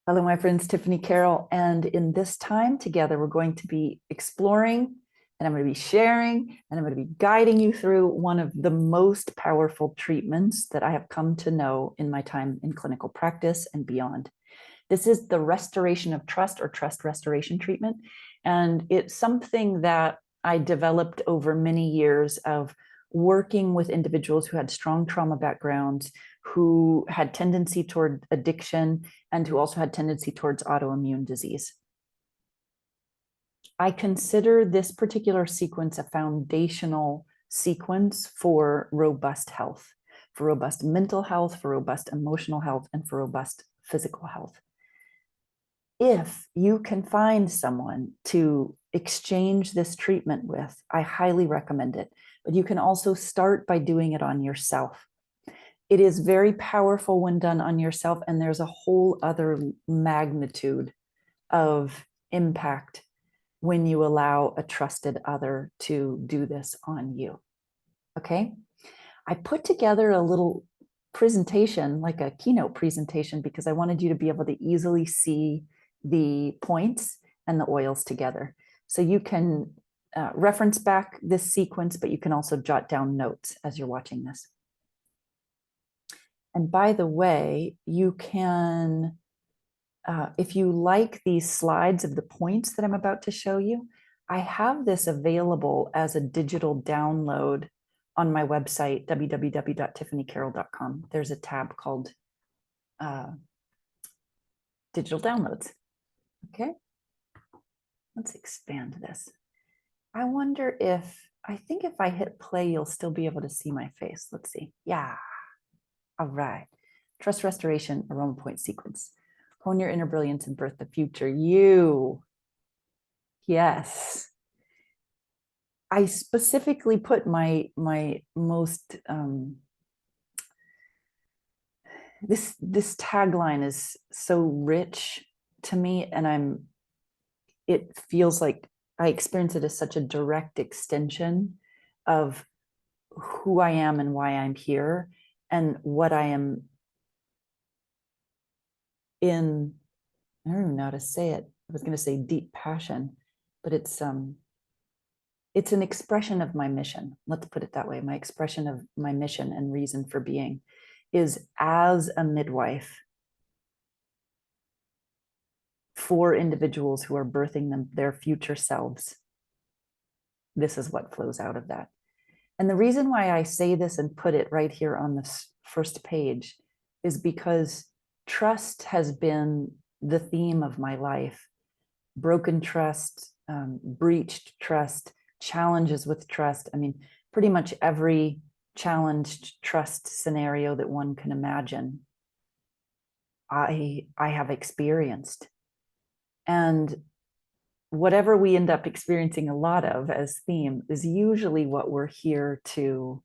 Hello, my friends, Tiffany Carole. And in this time together, we're going to be exploring, and I'm going to be sharing, and I'm going to be guiding you through one of the most powerful treatments that I have come to know in my time in clinical practice and beyond. This is the restoration of trust, or trust restoration treatment. And it's something that I developed over many years of working with individuals who had strong trauma backgrounds, who had tendency toward addiction, and who also had tendency towards autoimmune disease. I consider this particular sequence a foundational sequence for robust health, for robust mental health, for robust emotional health, and for robust physical health. If you can find someone to exchange this treatment with, I highly recommend it. But you can also start by doing it on yourself. It is very powerful when done on yourself, and there's a whole other magnitude of impact when you allow a trusted other to do this on you. Okay? I put together a little presentation, like a keynote presentation, because I wanted you to be able to easily see the points and the oils together. So you can reference back this sequence, but you can also jot down notes as you're watching this. And by the way, you can, if you like these slides of the points that I'm about to show you, I have this available as a digital download on my website, www.tiffanycarole.com. There's a tab called Digital Downloads. Okay, let's expand this. I wonder if, I think if I hit play, you'll still be able to see my face. Let's see. Yeah. All right. Trust restoration, Aroma Point Sequence. Hone your inner brilliance and birth the future you. Yes. I specifically put my most, this tagline is so rich to me, and it feels like I experience it as such a direct extension of who I am and why I'm here and what I am in. I don't even know how to say it. I was going to say deep passion, but it's an expression of my mission. Let's put it that way. My expression of my mission and reason for being is as a midwife for individuals who are birthing their future selves. This is what flows out of that. And the reason why I say this and put it right here on this first page is because trust has been the theme of my life. Broken trust, breached trust, challenges with trust. I mean, pretty much every challenged trust scenario that one can imagine, I have experienced. And whatever we end up experiencing a lot of as theme is usually what we're here to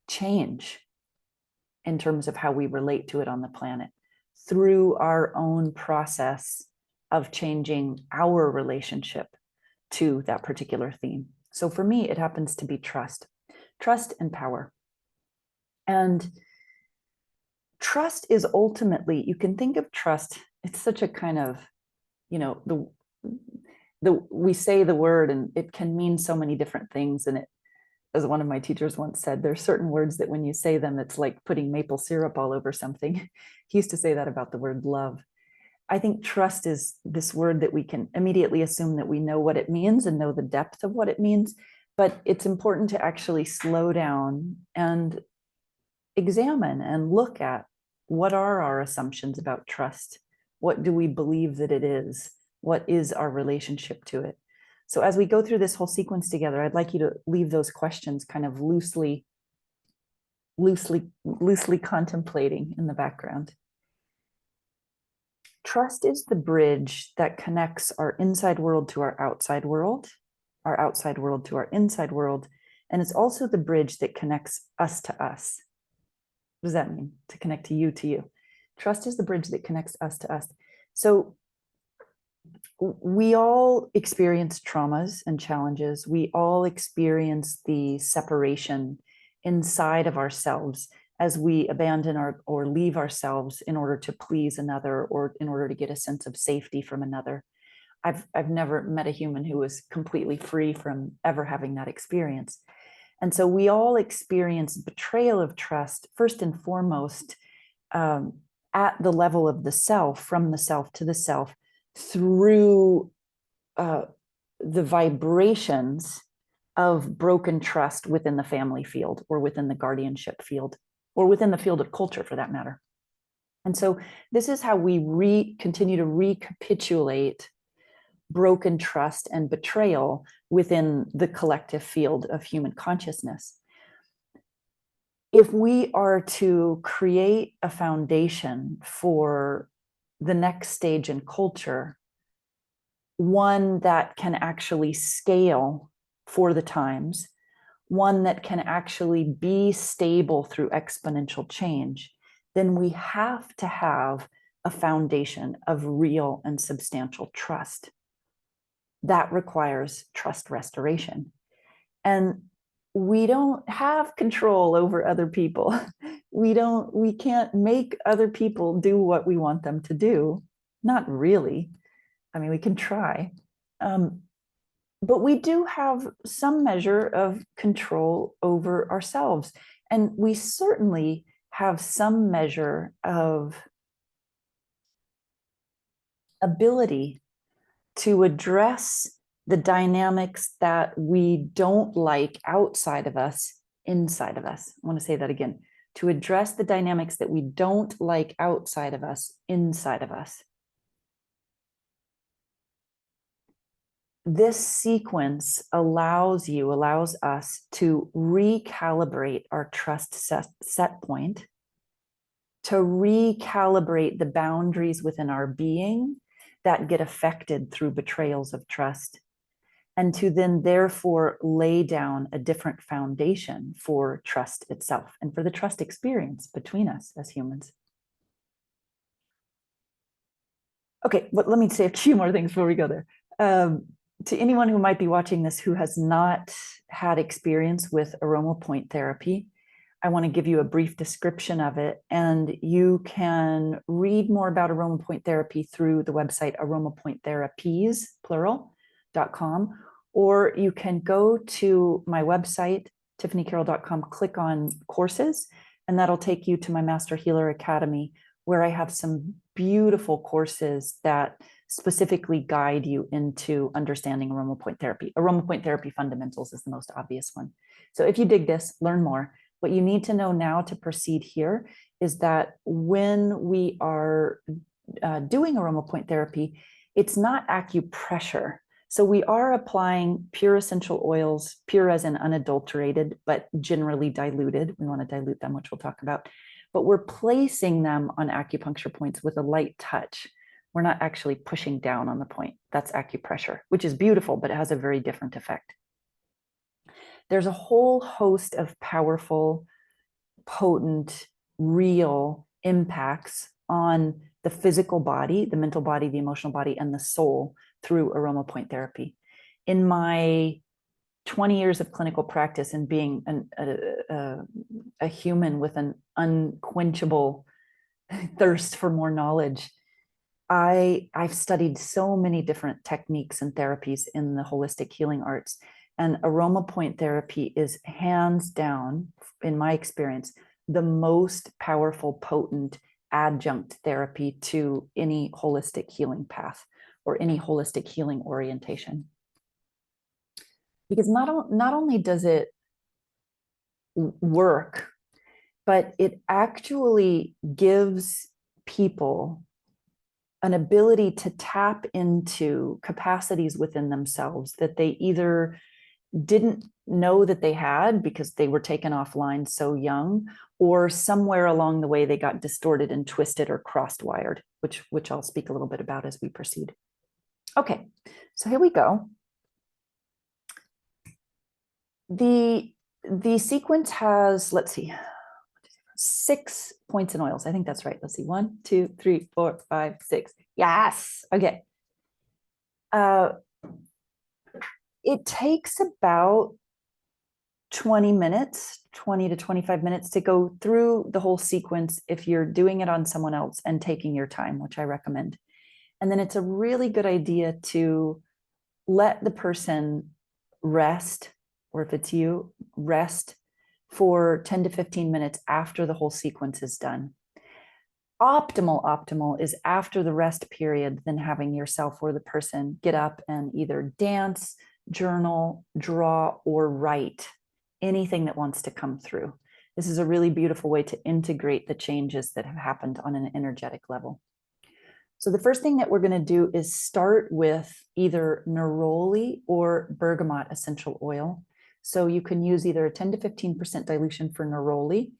change in terms of how we relate to it on the planet through our own process of changing our relationship to that particular theme. So for me, it happens to be trust and power. And trust is ultimately, you can think of trust, it's such a kind of, you know, we say the word and it can mean so many different things. And it, as one of my teachers once said, there's certain words that when you say them, it's like putting maple syrup all over something. He used to say that about the word love. I think trust is this word that we can immediately assume that we know what it means and know the depth of what it means, but it's important to actually slow down and examine and look at what are our assumptions about trust? What do we believe that it is? What is our relationship to it? So as we go through this whole sequence together, I'd like you to leave those questions kind of loosely contemplating in the background. Trust is the bridge that connects our inside world to our outside world to our inside world, and it's also the bridge that connects us to us. What does that mean? To connect to you to you. Trust is the bridge that connects us to us. So we all experience traumas and challenges. We all experience the separation inside of ourselves as we abandon or leave ourselves in order to please another or in order to get a sense of safety from another. I've never met a human who was completely free from ever having that experience. And so we all experience betrayal of trust, first and foremost, at the level of the self, from the self to the self, through the vibrations of broken trust within the family field or within the guardianship field or within the field of culture for that matter. And so this is how we continue to recapitulate broken trust and betrayal within the collective field of human consciousness. If we are to create a foundation for the next stage in culture, one that can actually scale for the times, one that can actually be stable through exponential change, then we have to have a foundation of real and substantial trust. That requires trust restoration. And we don't have control over other people. We can't make other people do what we want them to do. Not really. I mean, we can try. But we do have some measure of control over ourselves. And we certainly have some measure of ability to address the dynamics that we don't like outside of us, inside of us. I want to say that again. To address the dynamics that we don't like outside of us, inside of us. This sequence allows us to recalibrate our trust set point, to recalibrate the boundaries within our being that get affected through betrayals of trust, and to then therefore lay down a different foundation for trust itself and for the trust experience between us as humans. Okay, but let me say a few more things before we go there. To anyone who might be watching this who has not had experience with aroma point therapy, I want to give you a brief description of it, and you can read more about aroma point therapy through the website aromapointtherapies, plural.com, or you can go to my website, tiffanycarole.com, click on courses, and that'll take you to my Master Healer Academy, where I have some beautiful courses that specifically guide you into understanding aroma point therapy. Aroma point therapy fundamentals is the most obvious one. So if you dig this, learn more. What you need to know now to proceed here is that when we are doing aroma point therapy, it's not acupressure. So we are applying pure essential oils, pure as in unadulterated, but generally diluted. We want to dilute them, which we'll talk about. But we're placing them on acupuncture points with a light touch. We're not actually pushing down on the point. That's acupressure, which is beautiful, but it has a very different effect. There's a whole host of powerful, potent, real impacts on the physical body, the mental body, the emotional body, and the soul through aroma point therapy. In my 20 years of clinical practice and being a human with an unquenchable thirst for more knowledge, I've studied so many different techniques and therapies in the holistic healing arts, and aroma point therapy is hands down, in my experience, the most powerful, potent adjunct therapy to any holistic healing path or any holistic healing orientation. Because not only does it work, but it actually gives people an ability to tap into capacities within themselves that they either didn't know that they had because they were taken offline so young, or somewhere along the way they got distorted and twisted or cross-wired, which I'll speak a little bit about as we proceed. Okay, so here we go. The sequence has, let's see, 6 points and oils. I think that's right. Let's see. 1, 2, 3, 4, 5, 6. Yes. Okay. It takes about 20 minutes, 20 to 25 minutes to go through the whole sequence if you're doing it on someone else and taking your time, which I recommend. And then it's a really good idea to let the person rest, or if it's you, rest for 10 to 15 minutes after the whole sequence is done. Optimal is after the rest period, then having yourself or the person get up and either dance, journal, draw, or write anything that wants to come through. This is a really beautiful way to integrate the changes that have happened on an energetic level. So the first thing that we're going to do is start with either neroli or bergamot essential oil. So you can use either a 10 to 15% dilution for neroli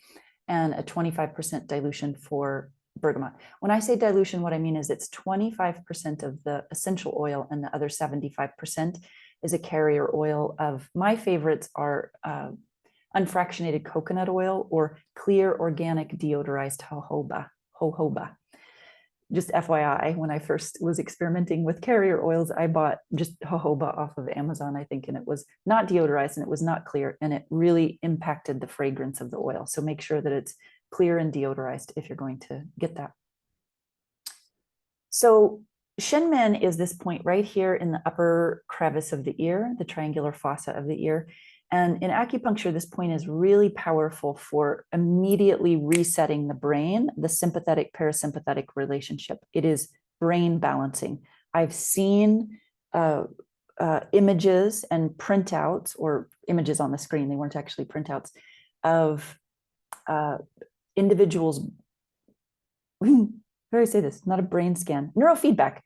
and a 25% dilution for bergamot. When I say dilution, what I mean is it's 25% of the essential oil and the other 75% is a carrier oil of, my favorites are unfractionated coconut oil or clear organic deodorized jojoba. Just FYI, when I first was experimenting with carrier oils, I bought just jojoba off of Amazon, I think, and it was not deodorized and it was not clear, and it really impacted the fragrance of the oil. So make sure that it's clear and deodorized if you're going to get that. So Shenmen is this point right here in the upper crevice of the ear, the triangular fossa of the ear. And in acupuncture, this point is really powerful for immediately resetting the brain, the sympathetic parasympathetic relationship. It is brain balancing. I've seen images and printouts, or images on the screen, they weren't actually printouts, of individuals, how do I say this? Not a brain scan, neurofeedback.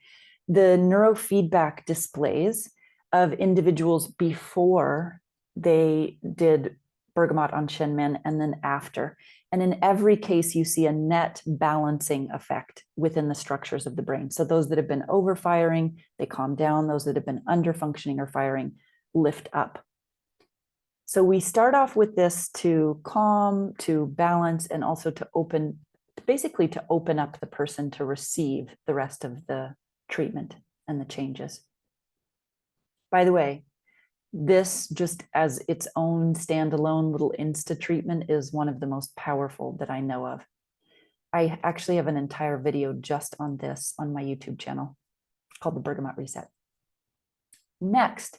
The neurofeedback displays of individuals before they did bergamot on Shenmen and then after. And in every case, you see a net balancing effect within the structures of the brain. So those that have been overfiring, they calm down. Those that have been underfunctioning or firing, lift up. So we start off with this to calm, to balance, and also to open, basically to open up the person to receive the rest of the treatment and the changes. By the way, this just as its own standalone little insta treatment is one of the most powerful that I know of. I actually have an entire video just on this on my YouTube channel called the Bergamot Reset. Next,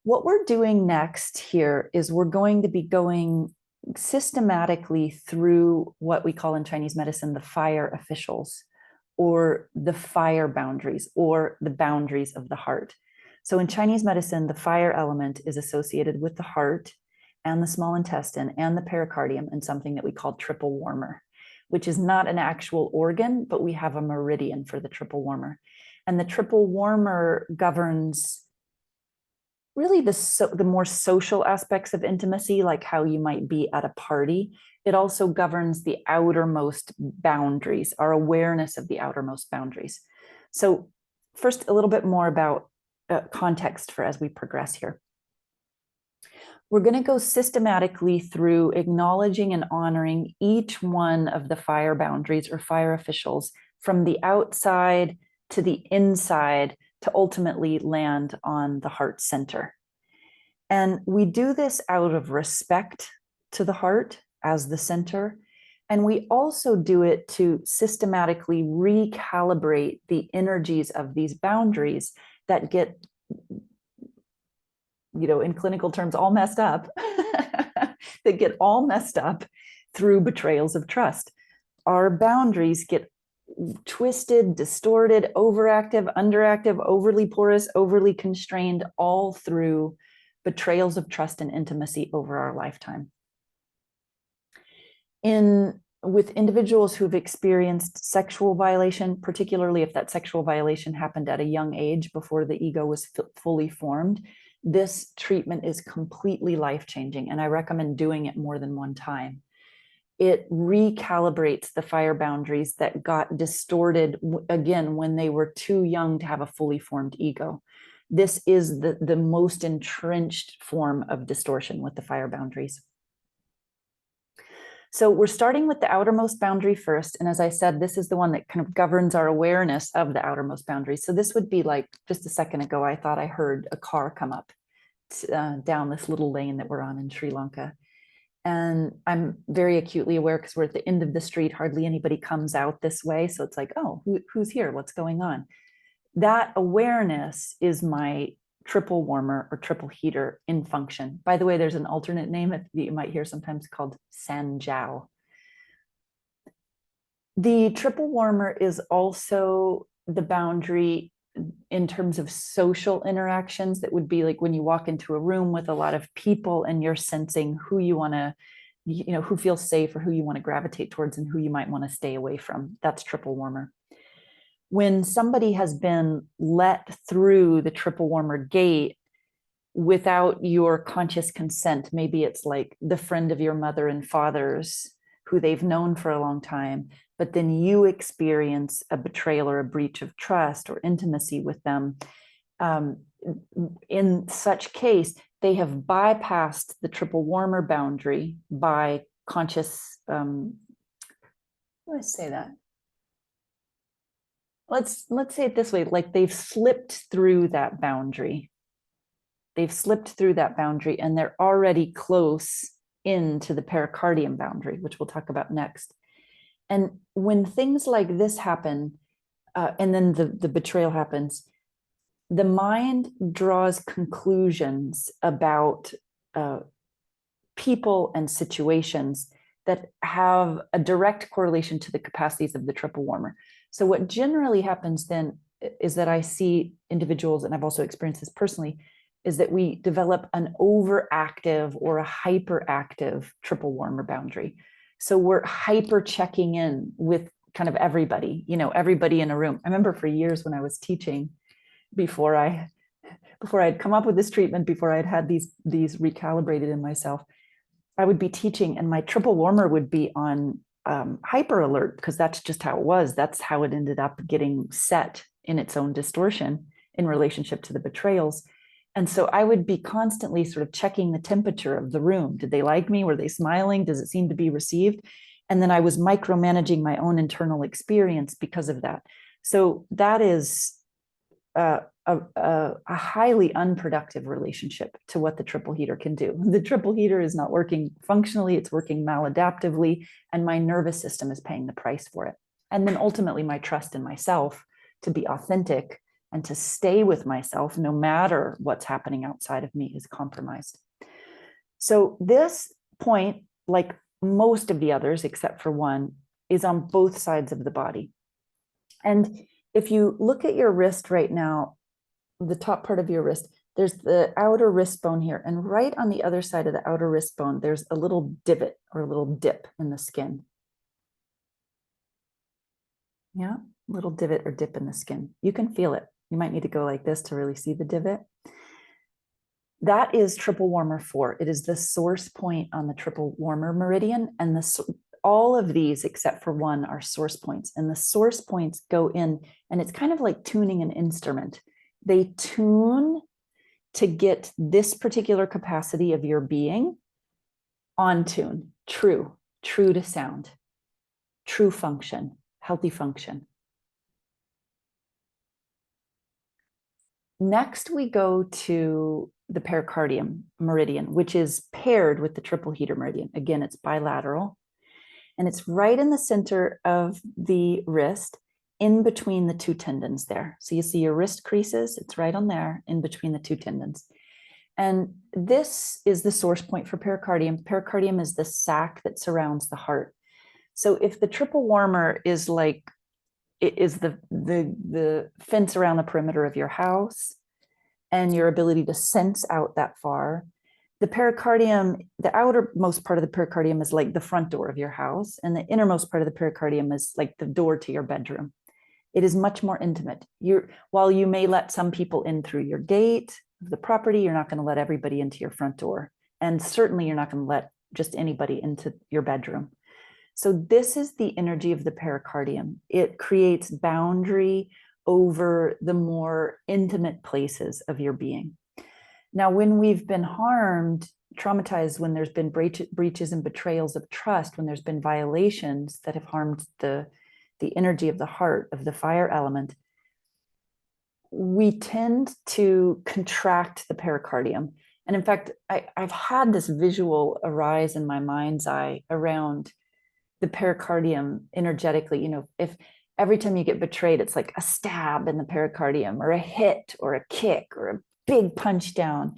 what we're doing next here is we're going to be going systematically through what we call in Chinese medicine the fire officials, or the fire boundaries, or the boundaries of the heart. So in Chinese medicine, the fire element is associated with the heart and the small intestine and the pericardium and something that we call triple warmer, which is not an actual organ, but we have a meridian for the triple warmer. And the triple warmer governs really the more social aspects of intimacy, like how you might be at a party. It also governs the outermost boundaries, our awareness of the outermost boundaries. So first, a little bit more about context for as we progress here. We're going to go systematically through acknowledging and honoring each one of the fire boundaries or fire officials from the outside to the inside to ultimately land on the heart center. And we do this out of respect to the heart as the center. And we also do it to systematically recalibrate the energies of these boundaries that get, in clinical terms, all messed up, that get all messed up through betrayals of trust. Our boundaries get twisted, distorted, overactive, underactive, overly porous, overly constrained, all through betrayals of trust and intimacy over our lifetime. With individuals who've experienced sexual violation, particularly if that sexual violation happened at a young age before the ego was fully formed, this treatment is completely life-changing, and I recommend doing it more than one time. It recalibrates the fire boundaries that got distorted, again, when they were too young to have a fully formed ego. This is the most entrenched form of distortion with the fire boundaries. So we're starting with the outermost boundary first. And as I said, this is the one that kind of governs our awareness of the outermost boundaries. So this would be like, just a second ago, I thought I heard a car come up down this little lane that we're on in Sri Lanka. And I'm very acutely aware because we're at the end of the street. Hardly anybody comes out this way. So it's like, oh, who's here? What's going on? That awareness is my triple warmer or triple heater in function. By the way, there's an alternate name that you might hear sometimes called Sanjiao. The triple warmer is also the boundary in terms of social interactions. That would be like when you walk into a room with a lot of people and you're sensing who you want to, who feels safe or who you want to gravitate towards and who you might want to stay away from. That's triple warmer. When somebody has been let through the triple warmer gate without your conscious consent, maybe it's like the friend of your mother and father's who they've known for a long time, but then you experience a betrayal or a breach of trust or intimacy with them. In such case, they have bypassed the triple warmer boundary by conscious, how do I say that? Let's say it this way, like they've slipped through that boundary. They've slipped through that boundary and they're already close into the pericardium boundary, which we'll talk about next. And when things like this happen, and then the betrayal happens, the mind draws conclusions about people and situations that have a direct correlation to the capacities of the triple warmer. So what generally happens then is that I see individuals, and I've also experienced this personally, is that we develop an overactive or a hyperactive triple warmer boundary. So we're hyper checking in with kind of everybody, everybody in a room. I remember for years when I was teaching, before I'd come up with this treatment, before I'd had these recalibrated in myself, I would be teaching and my triple warmer would be on hyper alert, because that's just how it was. That's how it ended up getting set in its own distortion in relationship to the betrayals. And so I would be constantly sort of checking the temperature of the room. Did they like me? Were they smiling? Does it seem to be received? And then I was micromanaging my own internal experience because of that. So that is a highly unproductive relationship to what the triple heater can do. The triple heater is not working functionally, it's working maladaptively, and my nervous system is paying the price for it. And then ultimately my trust in myself to be authentic and to stay with myself no matter what's happening outside of me is compromised. So this point, like most of the others except for one, is on both sides of the body. And if you look at your wrist right now, the top part of your wrist, there's the outer wrist bone here. And right on the other side of the outer wrist bone, there's a little divot or a little dip in the skin. Yeah, little divot or dip in the skin. You can feel it. You might need to go like this to really see the divot. That is triple warmer 4. It is the source point on the triple warmer meridian. And all of these, except for one, are source points. And the source points go in, and it's kind of like tuning an instrument. They tune to get this particular capacity of your being on tune, true to sound, true function, healthy function. Next, we go to the pericardium meridian, which is paired with the triple heater meridian. Again, it's bilateral, and it's right in the center of the wrist, in between the two tendons there. So you see your wrist creases, it's right on there, in between the two tendons. And this is the source point for pericardium. Pericardium is the sac that surrounds the heart. So if the triple warmer is like, it is the fence around the perimeter of your house and your ability to sense out that far, the pericardium, the outermost part of the pericardium is like the front door of your house, and the innermost part of the pericardium is like the door to your bedroom. It is much more intimate. While you may let some people in through your gate of the property, you're not going to let everybody into your front door. And certainly you're not going to let just anybody into your bedroom. So this is the energy of the pericardium. It creates boundary over the more intimate places of your being. Now, when we've been harmed, traumatized, when there's been breaches and betrayals of trust, when there's been violations that have harmed the energy of the heart, of the fire element, we tend to contract the pericardium. And in fact, I've had this visual arise in my mind's eye around the pericardium energetically. You know, if every time you get betrayed, it's like a stab in the pericardium or a hit or a kick or a big punch down,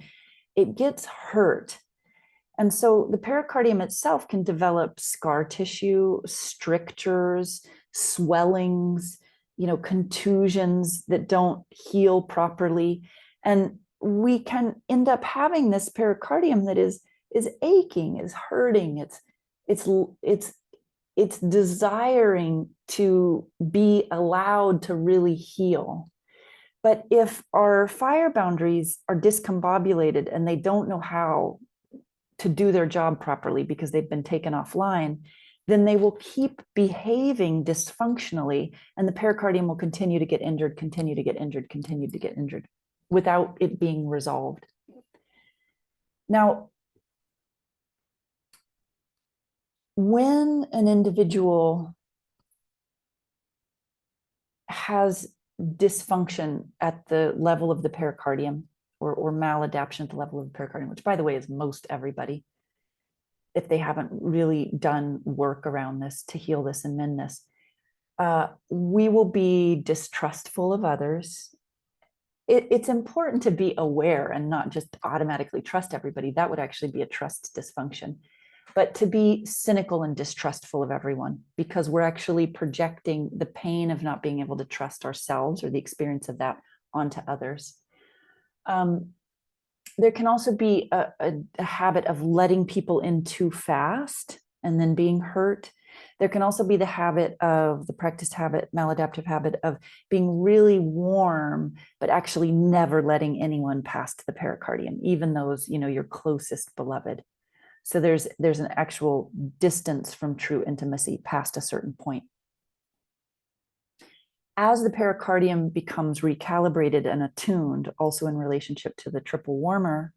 it gets hurt. And so the pericardium itself can develop scar tissue, strictures, swellings, you know, contusions that don't heal properly. And we can end up having this pericardium that is aching, is hurting, it's desiring to be allowed to really heal. But if our fire boundaries are discombobulated and they don't know how to do their job properly because they've been taken offline, then they will keep behaving dysfunctionally, and the pericardium will continue to get injured, continue to get injured, continue to get injured without it being resolved. Now, when an individual has dysfunction at the level of the pericardium, or maladaptation at the level of the pericardium, which by the way is most everybody, if they haven't really done work around this to heal this and mend this, we will be distrustful of others. It's important to be aware and not just automatically trust everybody. That would actually be a trust dysfunction. But to be cynical and distrustful of everyone, because we're actually projecting the pain of not being able to trust ourselves or the experience of that onto others. There can also be a habit of letting people in too fast and then being hurt. There can also be the habit of the practiced habit, maladaptive habit of being really warm, but actually never letting anyone past the pericardium, even those, you know, your closest beloved. So there's an actual distance from true intimacy past a certain point. As the pericardium becomes recalibrated and attuned, also in relationship to the triple warmer,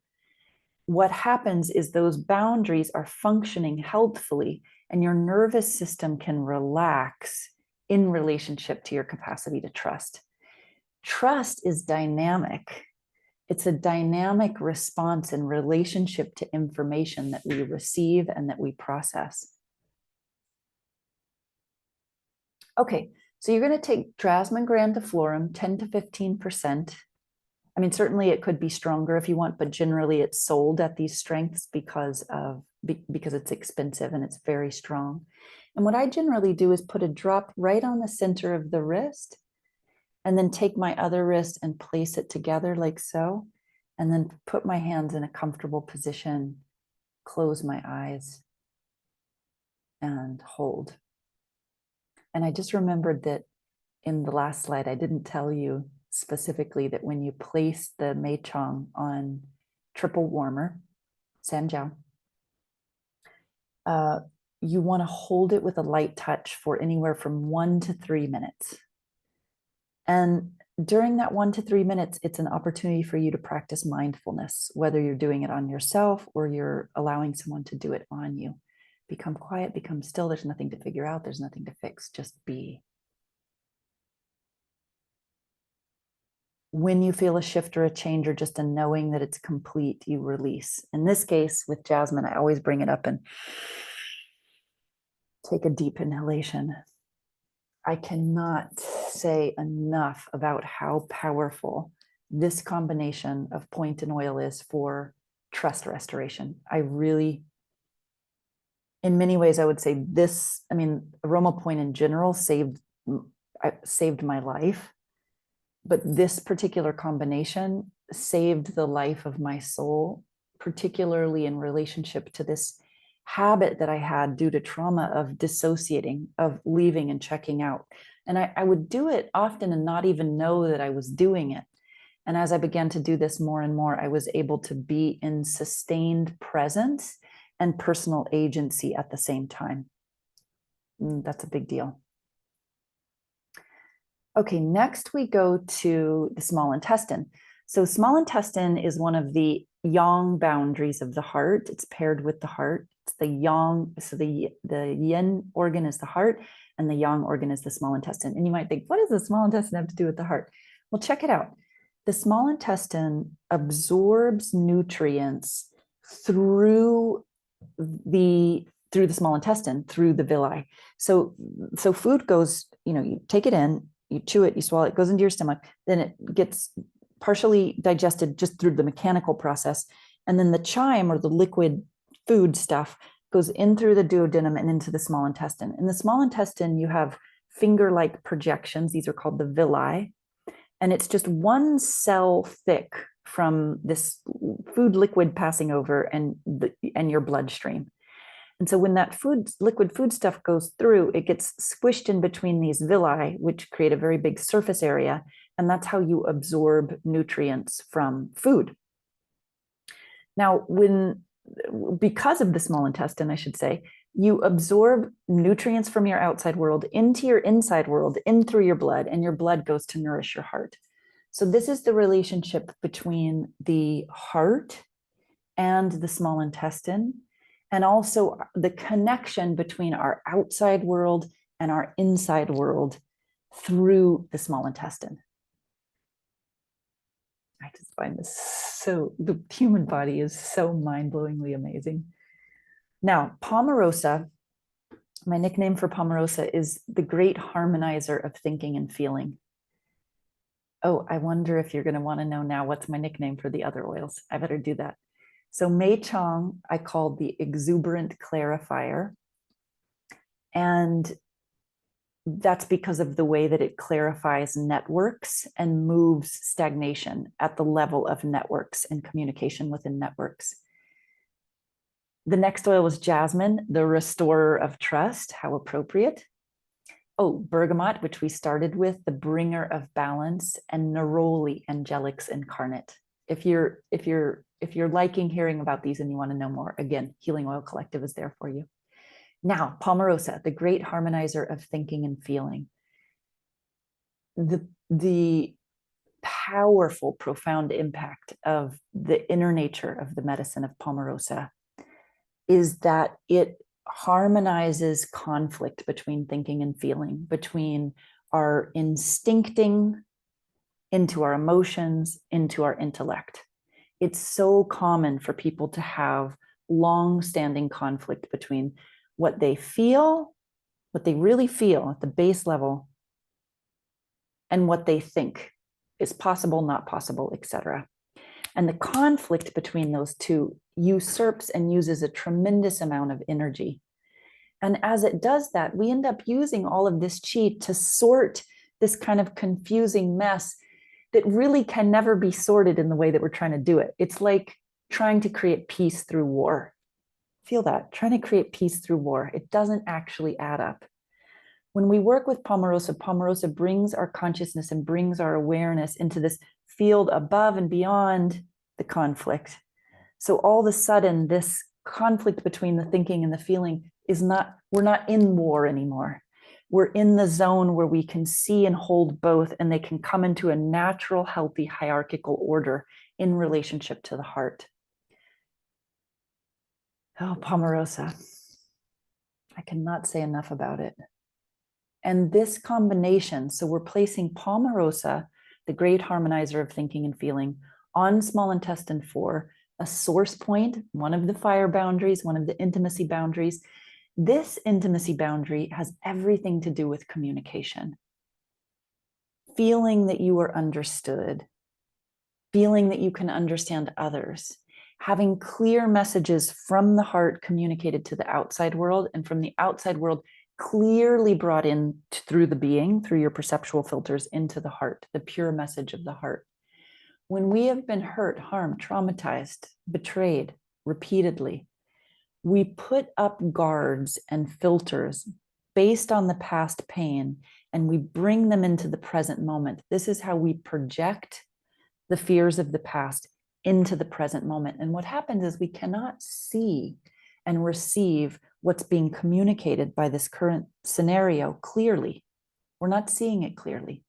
what happens is those boundaries are functioning healthfully, and your nervous system can relax in relationship to your capacity to trust. Trust is dynamic. It's a dynamic response in relationship to information that we receive and that we process. Okay, so you're going to take Jasmine grandiflorum, 10 to 15%. I mean, certainly it could be stronger if you want, but generally it's sold at these strengths because it's expensive and it's very strong. And what I generally do is put a drop right on the center of the wrist, and then take my other wrist and place it together like so, and then put my hands in a comfortable position, close my eyes, and hold. And I just remembered that in the last slide, I didn't tell you specifically that when you place the Mei Chang on triple warmer, Sanjiao, you want to hold it with a light touch for anywhere from 1 to 3 minutes. And during that 1 to 3 minutes, it's an opportunity for you to practice mindfulness, whether you're doing it on yourself or you're allowing someone to do it on you. Become quiet, become still. There's nothing to figure out. There's nothing to fix. Just be. When you feel a shift or a change or just a knowing that it's complete, you release. In this case, with Jasmine, I always bring it up and take a deep inhalation. I cannot say enough about how powerful this combination of point and oil is for trust restoration. I really, in many ways, I would say this, I mean, Aroma Point in general saved my life, but this particular combination saved the life of my soul, particularly in relationship to this habit that I had due to trauma of dissociating, of leaving and checking out. And I would do it often and not even know that I was doing it. And as I began to do this more and more, I was able to be in sustained presence and personal agency at the same time. That's a big deal. Okay, next we go to the small intestine. So small intestine is one of the yang boundaries of the heart. It's paired with the heart. It's the yang, so the yin organ is the heart and the yang organ is the small intestine. And you might think, what does the small intestine have to do with the heart? Well, check it out. The small intestine absorbs nutrients through the small intestine, through the villi. So food goes, you take it in, you chew it, you swallow it, goes into your stomach, then it gets partially digested just through the mechanical process. And then the chyme, or the liquid food stuff, goes in through the duodenum and into the small intestine. In the small intestine, you have finger-like projections. These are called the villi. And it's just one cell thick from this food liquid passing over and your bloodstream. And so when that liquid food stuff goes through, it gets squished in between these villi, which create a very big surface area. And that's how you absorb nutrients from food. Now, because of the small intestine, I should say, you absorb nutrients from your outside world into your inside world, in through your blood, and your blood goes to nourish your heart. So this is the relationship between the heart and the small intestine, and also the connection between our outside world and our inside world through the small intestine. I just find this the human body is so mind-blowingly amazing. Now, Palmarosa, my nickname for Palmarosa is the great harmonizer of thinking and feeling. Oh, I wonder if you're going to want to know now what's my nickname for the other oils. I better do that. So Mei Chong, I called the exuberant clarifier. And that's because of the way that it clarifies networks and moves stagnation at the level of networks and communication within networks. The next oil was jasmine, the restorer of trust. How appropriate. Oh, bergamot, which we started with, the bringer of balance, and neroli, angelics incarnate. If you're liking hearing about these and you want to know more, again, Healing Oil Collective is there for you. Now, Palmarosa, the great harmonizer of thinking and feeling. The powerful, profound impact of the inner nature of the medicine of Palmarosa is that it harmonizes conflict between thinking and feeling, between our instincting into our emotions, into our intellect. It's so common for people to have long-standing conflict between what they feel, what they really feel at the base level, and what they think is possible, not possible, etc. And the conflict between those two usurps and uses a tremendous amount of energy. And as it does that, we end up using all of this chi to sort this kind of confusing mess that really can never be sorted in the way that we're trying to do it. It's like trying to create peace through war. Feel that, trying to create peace through war. It doesn't actually add up. When we work with Palmarosa, Palmarosa brings our consciousness and brings our awareness into this field above and beyond the conflict. So all of a sudden, this conflict between the thinking and the feeling is not, we're not in war anymore. We're in the zone where we can see and hold both, and they can come into a natural, healthy, hierarchical order in relationship to the heart. Oh, Palmarosa. I cannot say enough about it. And this combination, so we're placing Palmarosa, the great harmonizer of thinking and feeling, on small intestine 4, a source point, one of the fire boundaries, one of the intimacy boundaries. This intimacy boundary has everything to do with communication. Feeling that you are understood, feeling that you can understand others, having clear messages from the heart communicated to the outside world, and from the outside world clearly brought in through the being, through your perceptual filters, into the heart, the pure message of the heart. When we have been hurt, harmed, traumatized, betrayed repeatedly, we put up guards and filters based on the past pain, and we bring them into the present moment. This is how we project the fears of the past into the present moment. And what happens is we cannot see and receive what's being communicated by this current scenario clearly. We're not seeing it clearly.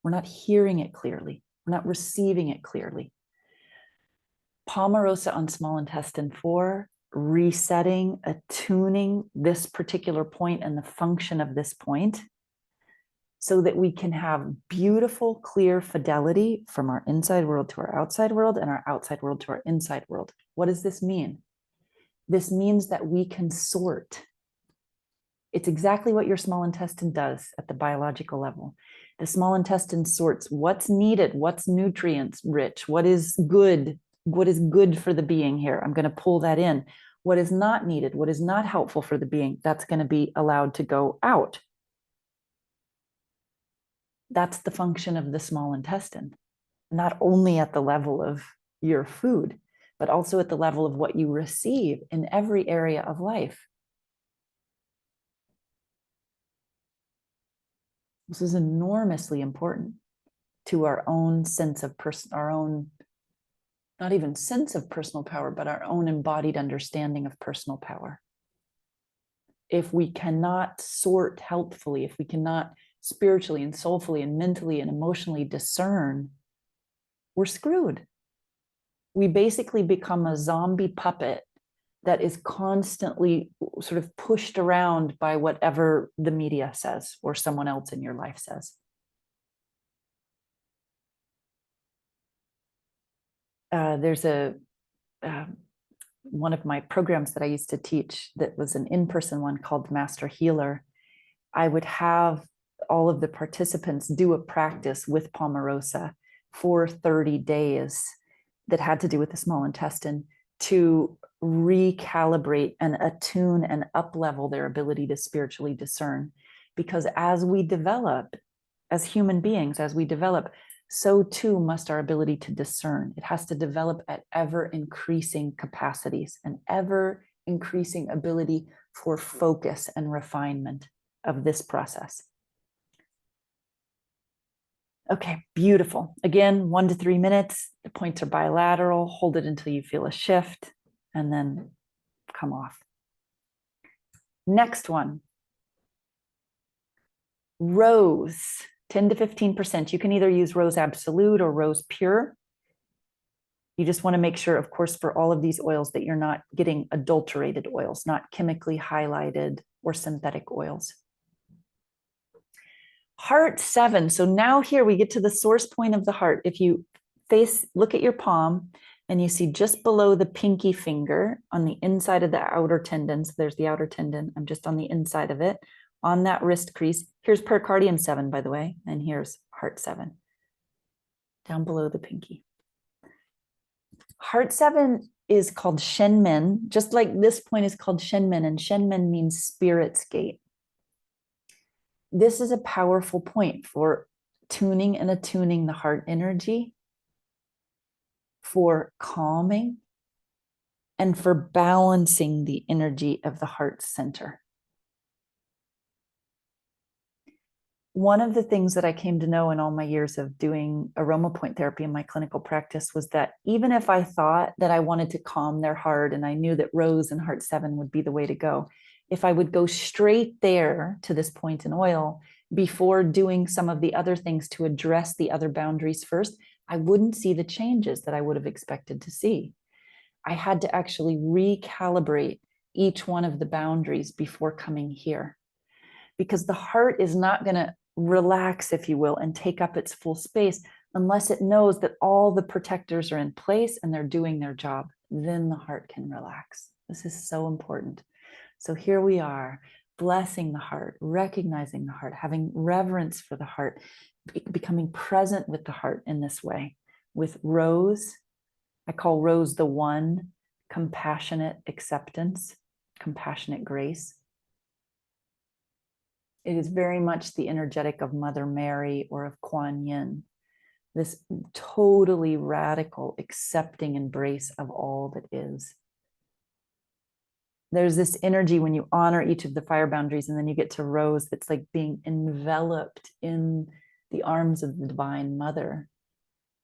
We're not hearing it clearly. We're not receiving it clearly. Palmarosa on small intestine 4, resetting, attuning this particular point and the function of this point, so that we can have beautiful, clear fidelity from our inside world to our outside world and our outside world to our inside world. What does this mean? This means that we can sort. It's exactly what your small intestine does at the biological level. The small intestine sorts what's needed, what's nutrients rich, what is good for the being here. I'm going to pull that in. What is not needed, what is not helpful for the being, that's going to be allowed to go out. That's the function of the small intestine, not only at the level of your food, but also at the level of what you receive in every area of life. This is enormously important to our own sense of our own, not even sense of personal power, but our own embodied understanding of personal power. If we cannot sort helpfully, if we cannot spiritually and soulfully and mentally and emotionally discern, we're screwed. We basically become a zombie puppet that is constantly sort of pushed around by whatever the media says or someone else in your life says. There's one of my programs that I used to teach that was an in-person one called Master Healer. I would have all of the participants do a practice with Palmarosa for 30 days that had to do with the small intestine to recalibrate and attune and up-level their ability to spiritually discern. Because as we develop, as human beings, as we develop, so too must our ability to discern. It has to develop at ever-increasing capacities, an ever-increasing ability for focus and refinement of this process. Okay, beautiful. Again, 1 to 3 minutes. The points are bilateral. Hold it until you feel a shift and then come off. Next one. Rose, 10 to 15%. You can either use rose absolute or rose pure. You just want to make sure, of course, for all of these oils that you're not getting adulterated oils, not chemically highlighted or synthetic oils. Heart 7. So now here we get to the source point of the heart. If you look at your palm and you see just below the pinky finger on the inside of the outer tendon. So there's the outer tendon. I'm just on the inside of it. On that wrist crease. Here's pericardium 7, by the way. And here's heart 7. Down below the pinky. Heart 7 is called Shenmen, just like this point is called Shenmen, and Shenmen means spirit's gate. This is a powerful point for tuning and attuning the heart energy, for calming, and for balancing the energy of the heart center. One of the things that I came to know in all my years of doing aroma point therapy in my clinical practice was that even if I thought that I wanted to calm their heart and I knew that rose and heart 7 would be the way to go, if I would go straight there to this point in oil before doing some of the other things to address the other boundaries first, I wouldn't see the changes that I would have expected to see. I had to actually recalibrate each one of the boundaries before coming here, because the heart is not going to relax, if you will, and take up its full space unless it knows that all the protectors are in place and they're doing their job. Then the heart can relax. This is so important. So here we are, blessing the heart, recognizing the heart, having reverence for the heart, becoming present with the heart in this way. With rose, I call rose the one, compassionate acceptance, compassionate grace. It is very much the energetic of Mother Mary or of Kuan Yin, this totally radical accepting embrace of all that is. There's this energy when you honor each of the fire boundaries and then you get to rose that's like being enveloped in the arms of the Divine Mother.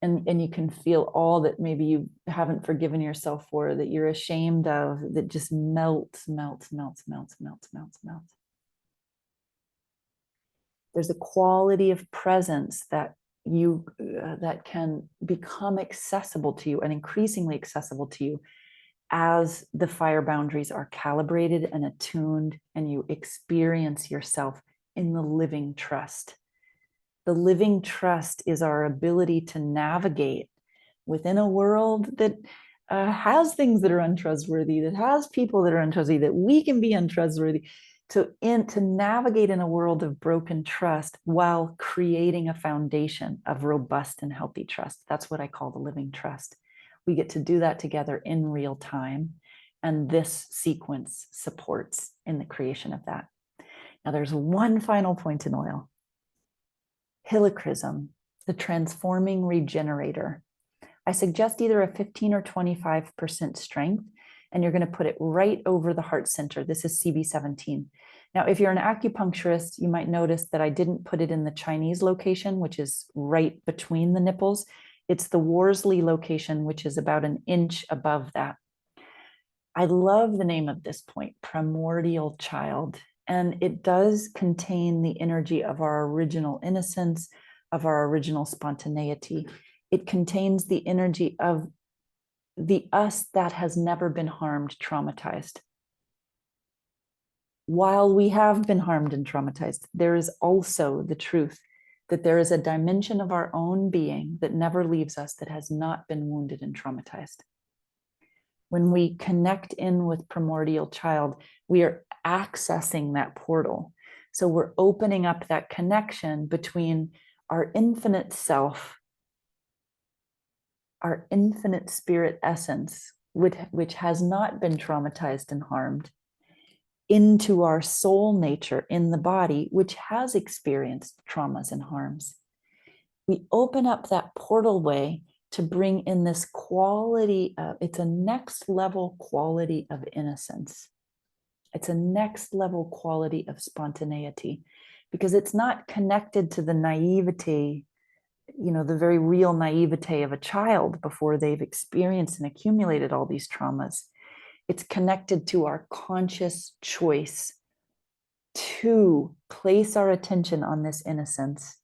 And you can feel all that maybe you haven't forgiven yourself for, that you're ashamed of, that just melts, melts, melts, melts, melts, melts, melts. There's a quality of presence that that can become accessible to you and increasingly accessible to you as the fire boundaries are calibrated and attuned and you experience yourself in the living trust The living trust is our ability to navigate within a world that has things that are untrustworthy, that has people that are untrustworthy, that we can be untrustworthy, to navigate in a world of broken trust while creating a foundation of robust and healthy trust. That's what I call the living trust. We get to do that together in real time. And this sequence supports in the creation of that. Now, there's one final point in oil. Helichrysum, the transforming regenerator. I suggest either a 15 or 25% strength, and you're going to put it right over the heart center. This is CB17. Now, if you're an acupuncturist, you might notice that I didn't put it in the Chinese location, which is right between the nipples. It's the Worsley location, which is about an inch above that. I love the name of this point, primordial child. And it does contain the energy of our original innocence, of our original spontaneity. It contains the energy of the us that has never been harmed, traumatized. While we have been harmed and traumatized, there is also the truth that there is a dimension of our own being that never leaves us, that has not been wounded and traumatized. When we connect in with primordial child, we are accessing that portal. So we're opening up that connection between our infinite self, our infinite spirit essence, which has not been traumatized and harmed, into our soul nature in the body, which has experienced traumas and harms. We open up that portal way to bring in this quality of, it's a next level quality of innocence. It's a next level quality of spontaneity, because it's not connected to the naivety, the very real naivete of a child before they've experienced and accumulated all these traumas. It's connected to our conscious choice to place our attention on this innocence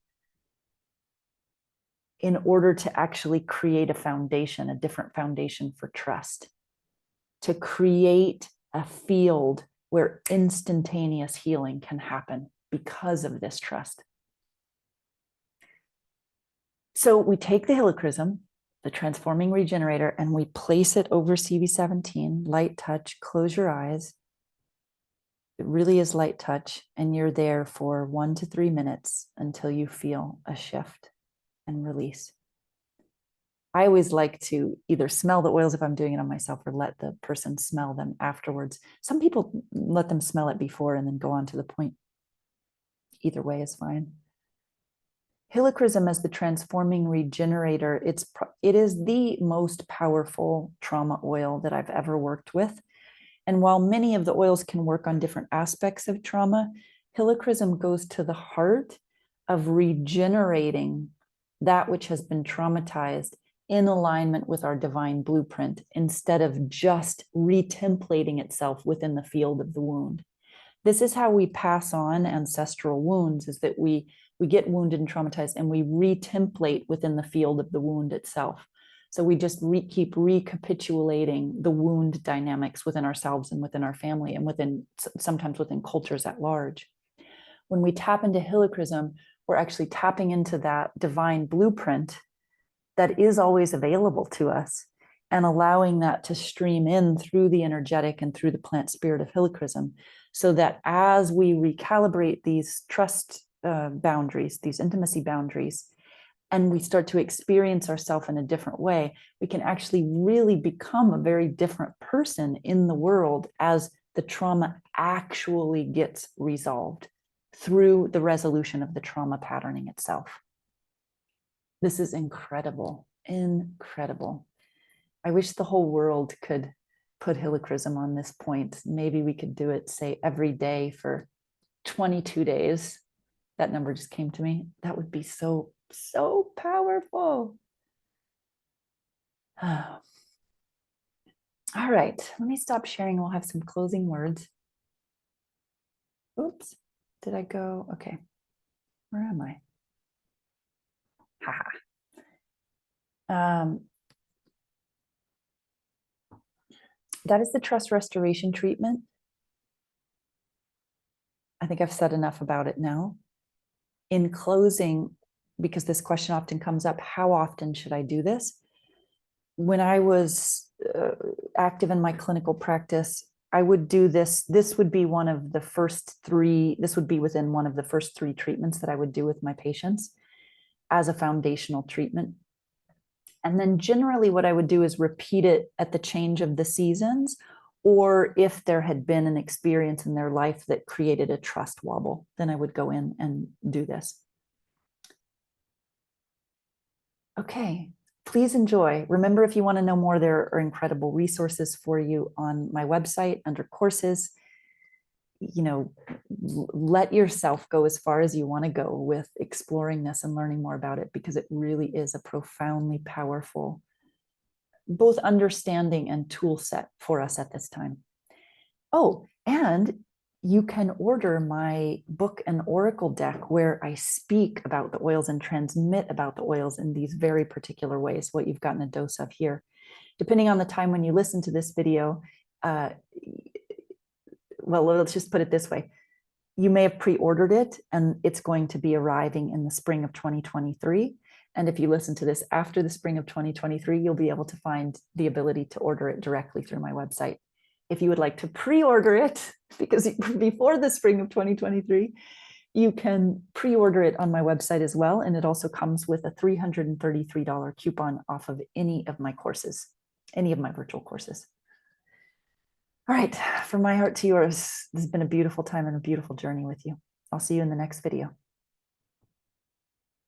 in order to actually create a foundation, a different foundation for trust, to create a field where instantaneous healing can happen because of this trust. So we take the helichrysum, the transforming regenerator, and we place it over CB17, light touch, close your eyes. It really is light touch, and you're there for 1 to 3 minutes until you feel a shift and release. I always like to either smell the oils if I'm doing it on myself, or let the person smell them afterwards. Some people let them smell it before and then go on to the point. Either way is fine. Helichrysum as the transforming regenerator, it is the most powerful trauma oil that I've ever worked with. And while many of the oils can work on different aspects of trauma, helichrysum goes to the heart of regenerating that which has been traumatized in alignment with our divine blueprint, instead of just retemplating itself within the field of the wound. This is how we pass on ancestral wounds, is that we get wounded and traumatized, and we retemplate within the field of the wound itself. So we just keep recapitulating the wound dynamics within ourselves and within our family, and sometimes within cultures at large. When we tap into helichrysum, we're actually tapping into that divine blueprint that is always available to us, and allowing that to stream in through the energetic and through the plant spirit of helichrysum, so that as we recalibrate these trust boundaries, these intimacy boundaries, and we start to experience ourselves in a different way, we can actually really become a very different person in the world as the trauma actually gets resolved through the resolution of the trauma patterning itself. This is incredible, incredible. I wish the whole world could put helichrysum on this point. Maybe we could do it, say, every day for 22 days. That number just came to me. That would be so, so powerful. All right, let me stop sharing. We'll have some closing words. Oops, did I go? Okay, where am I? Haha. That is the trust restoration treatment. I think I've said enough about it now. In closing, because this question often comes up, how often should I do this? When I was active in my clinical practice, I would do this. This would be one of the first three, this would be within one of the first three treatments that I would do with my patients as a foundational treatment. And then generally what I would do is repeat it at the change of the seasons, or if there had been an experience in their life that created a trust wobble, then I would go in and do this. Okay, please enjoy. Remember, if you want to know more, there are incredible resources for you on my website under courses. You know, let yourself go as far as you want to go with exploring this and learning more about it, because it really is a profoundly powerful, both understanding and tool set for us at this time. Oh, and you can order my book and oracle deck where I speak about the oils and transmit about the oils in these very particular ways, what you've gotten a dose of here. Depending on the time when you listen to this video, well, let's just put it this way. You may have pre-ordered it and it's going to be arriving in the spring of 2023. And if you listen to this after the spring of 2023, you'll be able to find the ability to order it directly through my website. If you would like to pre-order it, because before the spring of 2023, you can pre-order it on my website as well. And it also comes with a $333 coupon off of any of my courses, any of my virtual courses. All right, from my heart to yours, this has been a beautiful time and a beautiful journey with you. I'll see you in the next video.